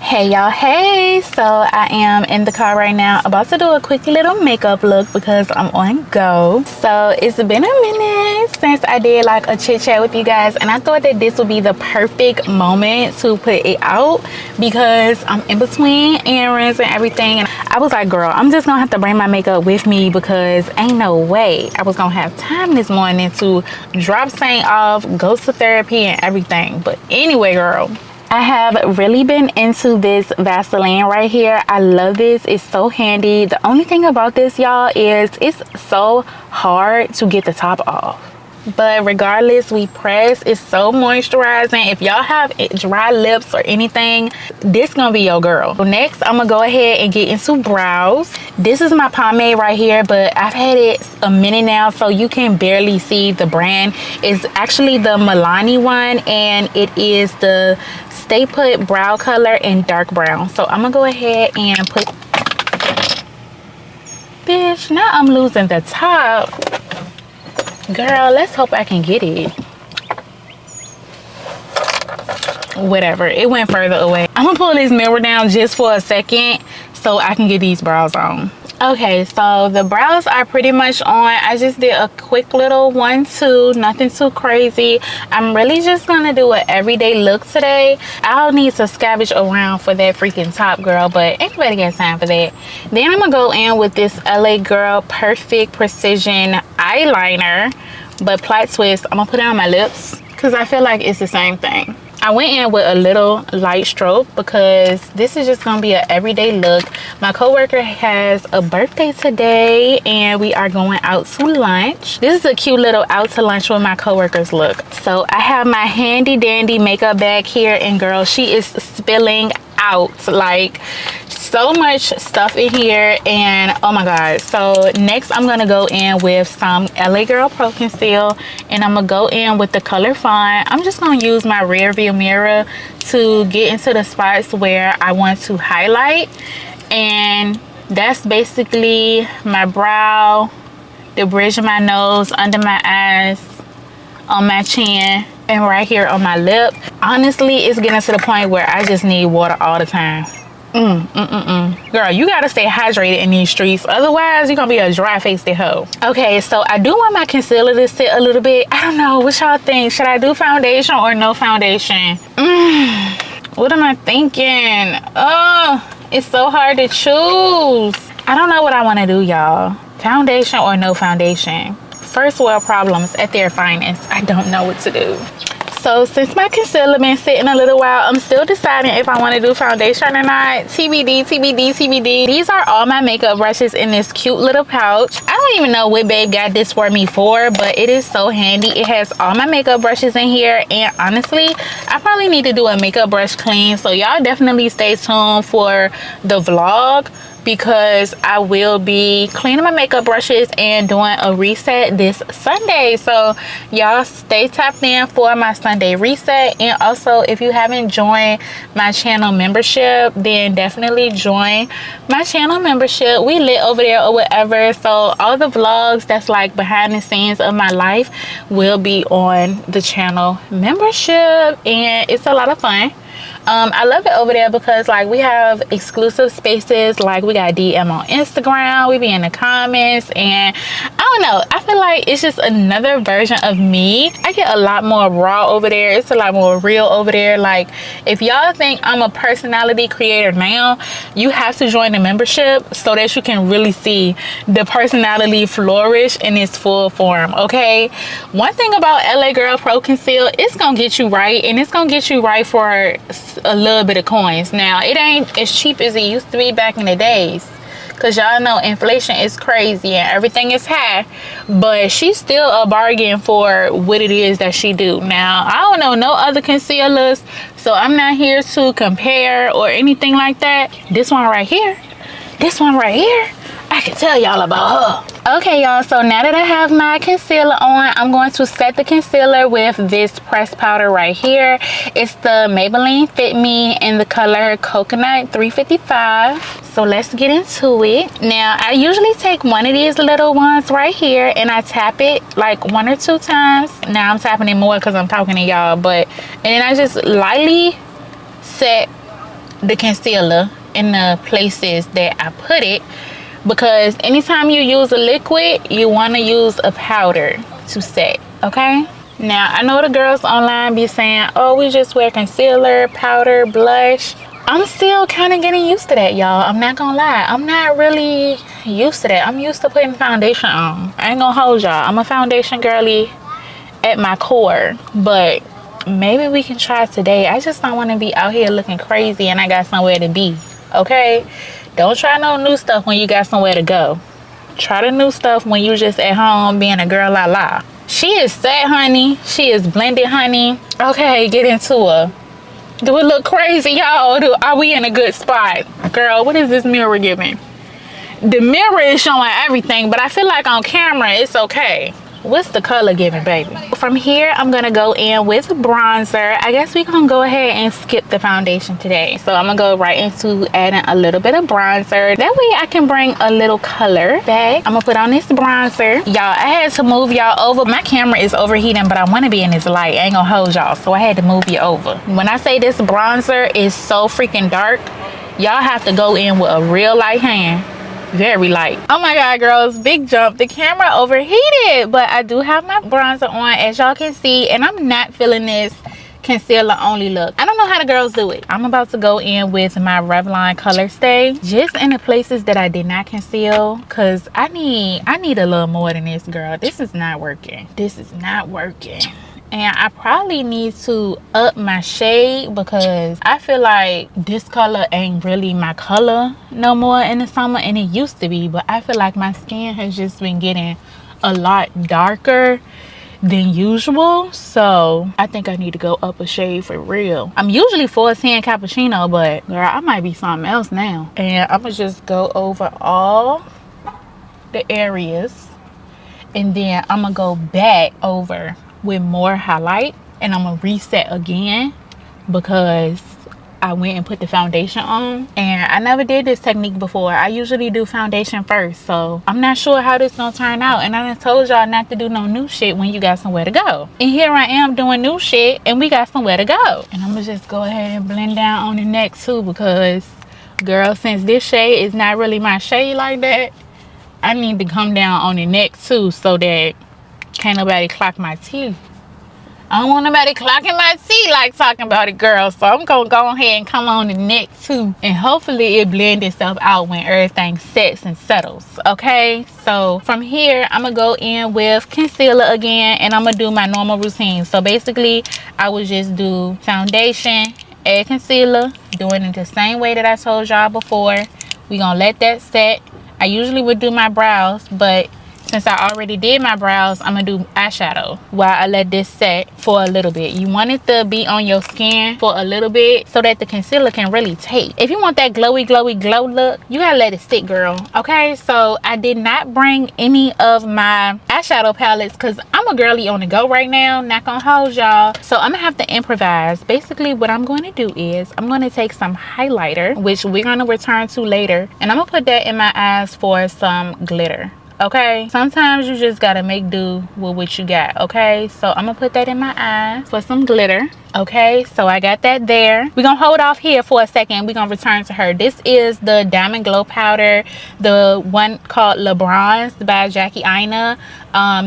Hey y'all, hey! So I am in the car right now about to do a quick little makeup look because I'm on go. So it's been a minute since I did like a chit chat with you guys, and I thought that this would be the perfect moment to put it out because I'm in between errands and everything, and I was like, girl, I'm just gonna have to bring my makeup with me because ain't no way I was gonna have time this morning to drop Saint off, go to therapy and everything. But anyway, girl, I have really been into this Vaseline right here. I love this. It's so handy. The only thing about this, y'all, is it's so hard to get the top off. But regardless, we press. It's so moisturizing. If y'all have dry lips or anything, this gonna be your girl. So next, I'm gonna go ahead and get into brows. This is my pomade right here, but I've had it a minute now, so you can barely see the brand. It's actually the Milani one, and it is the Stay Put brow color in dark brown. So I'm gonna go ahead and put, bitch, now I'm losing the top. Girl, let's hope I can get it. Whatever, it went further away. I'm gonna pull this mirror down just for a second so I can get these brows on. Okay, so the brows are pretty much on. I just did a quick little 1-2, nothing too crazy. I'm really just gonna do an everyday look today. I'll need to scavenge around for that freaking top, girl, but ain't nobody got time for that. Then I'm gonna go in with this LA Girl Perfect Precision eyeliner, but plot twist, I'm gonna put it on my lips because I feel like it's the same thing. I went in with a little light stroke because this is just gonna be an everyday look. My coworker has a birthday today and we are going out to lunch. This is a cute little out to lunch with my coworkers look. So I have my handy dandy makeup bag here, and girl, she is spilling out like so much stuff in here, and oh my god. So next I'm gonna go in with some LA Girl Pro Conceal, and I'm gonna go in with the color Fawn. I'm just gonna use my rear view mirror to get into the spots where I want to highlight, and that's basically my brow, the bridge of my nose, under my eyes, on my chin, and right here on my lip. Honestly, it's getting to the point where I just need water all the time. Girl, you gotta stay hydrated in these streets, otherwise you're gonna be a dry-faced hoe. Okay, so I do want my concealer to sit a little bit. I don't know, what y'all think? Should I do foundation or no foundation? What am I thinking? Oh, it's so hard to choose. I don't know what I want to do, y'all. Foundation or no foundation? First world problems at their finest. I don't know what to do. So since my concealer been sitting a little while, I'm still deciding if I want to do foundation or not. TBD, TBD, TBD. These are all my makeup brushes in this cute little pouch. I don't even know what babe got this for me for, but it is so handy. It has all my makeup brushes in here, and honestly, I probably need to do a makeup brush clean. So y'all definitely stay tuned for the vlog, because I will be cleaning my makeup brushes and doing a reset this Sunday. So y'all stay tapped in for my Sunday reset. And also, if you haven't joined my channel membership, then definitely join my channel membership. We lit over there or whatever. So all the vlogs that's like behind the scenes of my life will be on the channel membership, and it's a lot of fun. I love it over there because like we have exclusive spaces, like we got DM on Instagram, we be in the comments, and I don't know, I feel like it's just another version of me. I get a lot more raw over there. It's a lot more real over there. Like if y'all think I'm a personality creator now, you have to join the membership so that you can really see the personality flourish in its full form. Okay, one thing about LA Girl Pro Conceal, it's gonna get you right, and it's gonna get you right for a little bit of coins. Now it ain't as cheap as it used to be back in the days, because y'all know inflation is crazy and everything is high, but she's still a bargain for what it is that she do. Now I don't know no other concealers, so I'm not here to compare or anything like that. This one right here, I can tell y'all about her. Okay, y'all, so now that I have my concealer on, I'm going to set the concealer with this pressed powder right here. It's the Maybelline Fit Me in the color Coconut 355. So let's get into it. Now, I usually take one of these little ones right here and I tap it like 1 or 2 times. Now I'm tapping it more because I'm talking to y'all, and then I just lightly set the concealer in the places that I put it, because anytime you use a liquid, you want to use a powder to set. Okay, now I know the girls online be saying, oh, we just wear concealer, powder, blush. I'm still kind of getting used to that, y'all. I'm not gonna lie, I'm not really used to that. I'm used to putting foundation on. I ain't gonna hold y'all, I'm a foundation girly at my core, but maybe we can try today. I just don't want to be out here looking crazy and I got somewhere to be. Okay, don't try no new stuff when you got somewhere to go. Try the new stuff when you just at home being a girl la la. She is set, honey. She is blended, honey. Okay, get into her. Do it look crazy, y'all? Are we in a good spot? Girl, what is this mirror giving? The mirror is showing everything, but I feel like on camera it's okay. What's the color giving, baby? From here, I'm gonna go in with bronzer. I guess we gonna go ahead and skip the foundation today. So I'm gonna go right into adding a little bit of bronzer. That way I can bring a little color back. I'm gonna put on this bronzer. Y'all, I had to move y'all over. My camera is overheating, but I wanna be in this light. I ain't gonna hold y'all, so I had to move you over. When I say this bronzer is so freaking dark, y'all have to go in with a real light hand. Very light. Oh my god, girls, big jump. The camera overheated, but I do have my bronzer on, as y'all can see, and I'm not feeling this concealer only look. I don't know how the girls do it. I'm about to go in with my Revlon Color Stay, just in the places that I did not conceal, because I need a little more than this, girl. This is not working. This is not working. And I probably need to up my shade, because I feel like this color ain't really my color no more in the summer, and it used to be, but I feel like my skin has just been getting a lot darker than usual. So I think I need to go up a shade for real. I'm usually 410 cappuccino, but girl, I might be something else now. And I'm gonna just go over all the areas, and then I'm gonna go back over with more highlight, and I'm gonna reset again because I went and put the foundation on, and I never did this technique before. I usually do foundation first, so I'm not sure how this gonna turn out. And I done told y'all not to do no new shit when you got somewhere to go, and here I am doing new shit and we got somewhere to go. And I'm gonna just go ahead and blend down on the neck too, because girl, since this shade is not really my shade like that, I need to come down on the neck too, so that can't nobody clock my teeth. I don't want nobody clocking my teeth like talking about it, girl. So I'm gonna go ahead and come on the neck too, and hopefully it blends itself out when everything sets and settles. Okay, so from here I'm gonna go in with concealer again, and I'm gonna do my normal routine. So basically I would just do foundation, add concealer, doing it the same way that I told y'all before. We gonna let that set. I usually would do my brows, but since I already did my brows, I'm gonna do eyeshadow while I let this set for a little bit. You want it to be on your skin for a little bit so that the concealer can really take. If you want that glowy glow look, you gotta let it stick, girl. Okay, so I did not bring any of my eyeshadow palettes because I'm a girly on the go right now, not gonna hold y'all. So I'm gonna have to improvise. Basically what I'm going to do is I'm going to take some highlighter, which we're going to return to later, and I'm gonna put that in my eyes for some glitter. Okay, sometimes you just gotta make do with what you got. Okay, so I'm gonna put that in my eyes for some glitter. Okay, so I got that there. We're gonna hold off here for a second. We're gonna return to her. This is the Diamond Glow powder, the one called LeBron's by Jackie Aina.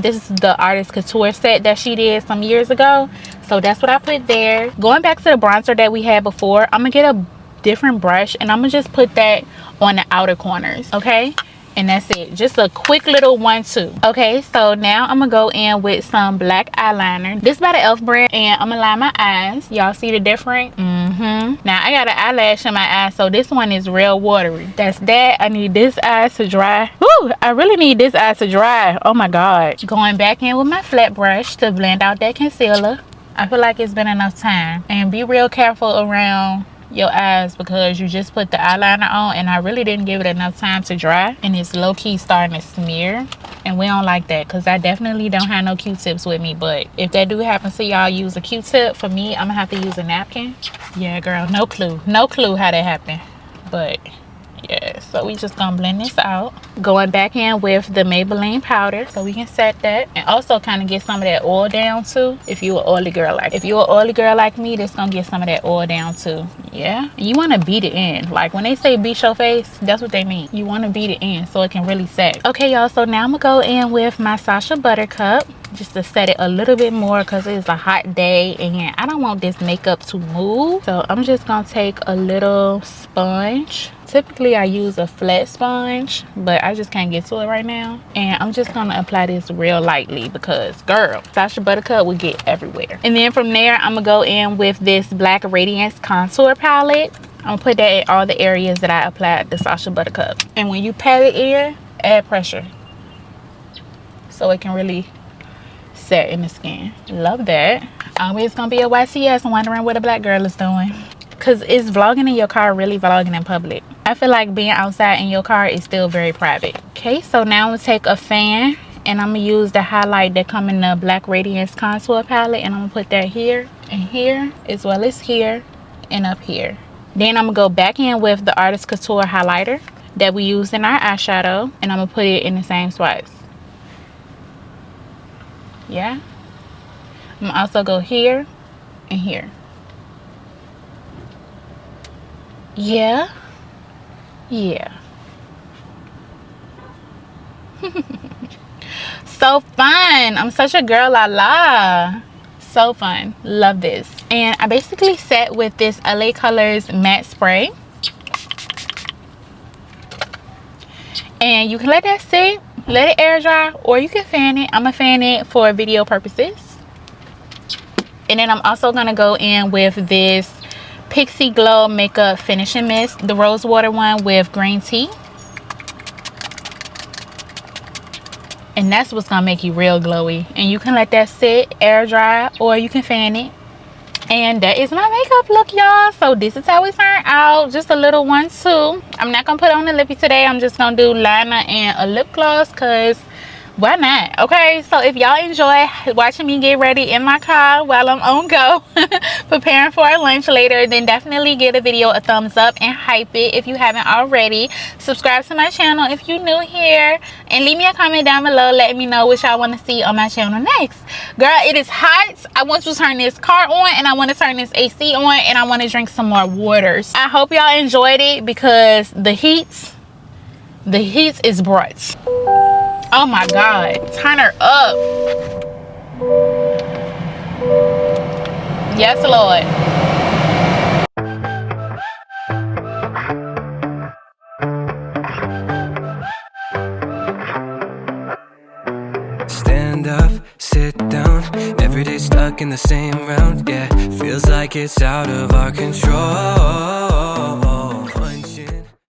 This is the Artist Couture set that she did some years ago, so that's what I put there. Going back to the bronzer that we had before, I'm gonna get a different brush and I'm gonna just put that on the outer corners. Okay, and that's it, just a quick little 1-2. Okay, so now I'm gonna go in with some black eyeliner. This by the Elf brand, and I'm gonna line my eyes. Y'all see the difference? Now I got an eyelash in my eye, so this one is real watery. That's that. I need this eye to dry. Woo, I really need this eye to dry. Oh my god. Going back in with my flat brush to blend out that concealer. I feel like it's been enough time. And be real careful around your eyes because you just put the eyeliner on and I really didn't give it enough time to dry, and it's low-key starting to smear, and we don't like that because I definitely don't have no Q-tips with me. But if that do happen to y'all, use a Q-tip. For me, I'm gonna have to use a napkin. Yeah, girl, no clue how that happened, but Yeah, so we just gonna blend this out. Going back in with the Maybelline powder so we can set that, and also kind of get some of that oil down too. If you're an oily girl like me, this gonna get some of that oil down too. Yeah, you want to beat it in. Like when they say beat your face, that's what they mean. You want to beat it in so it can really set. Okay y'all, so now I'm gonna go in with my Sacha Buttercup just to set it a little bit more because it's a hot day and I don't want this makeup to move. So I'm just gonna take a little sponge. Typically I use a flat sponge, but I just can't get to it right now, and I'm just gonna apply this real lightly because girl, Sacha Buttercup will get everywhere. And then from there I'm gonna go in with this Black Radiance contour palette. I'm gonna put that in all the areas that I applied the Sacha Buttercup, and when you pat it in, add pressure so it can really set in the skin. Love that. Always gonna be a YCS wondering what a black girl is doing, because is vlogging in your car really vlogging in public? I feel like being outside in your car is still very private. Okay, so now I'm gonna take a fan and I'm gonna use the highlight that come in the Black Radiance contour palette, and I'm gonna put that here and here, as well as here and up here. Then I'm gonna go back in with the Artist Couture highlighter that we used in our eyeshadow, and I'm gonna put it in the same swipes. Yeah, I'm gonna also go here and here. Yeah. So fun. I'm such a girl, la. So fun. Love this. And I basically set with this LA Colors matte spray, and you can let that sit, let it air dry, or you can fan it. I'm gonna fan it for video purposes. And then I'm also gonna go in with this Pixie Glow Makeup Finishing Mist, the rose water one with green tea. And that's what's gonna make you real glowy. And you can let that sit, air dry, or you can fan it. And that is my makeup look, y'all. So this is how it turned out. Just a little 1-2. I'm not gonna put on the lippy today. I'm just gonna do liner and a lip gloss because why not? Okay, so if y'all enjoy watching me get ready in my car while I'm on go preparing for our lunch later, then definitely give the video a thumbs up and hype it if you haven't already. Subscribe to my channel if you're new here, and leave me a comment down below letting me know what y'all want to see on my channel next. Girl, it is hot. I want to turn this car on, and I want to turn this AC on, and I want to drink some more waters. I hope y'all enjoyed it because the heat is bright. Oh my God, turn her up. Yes, Lord. Stand up, sit down. Every day stuck in the same round. Yeah, feels like it's out of our control.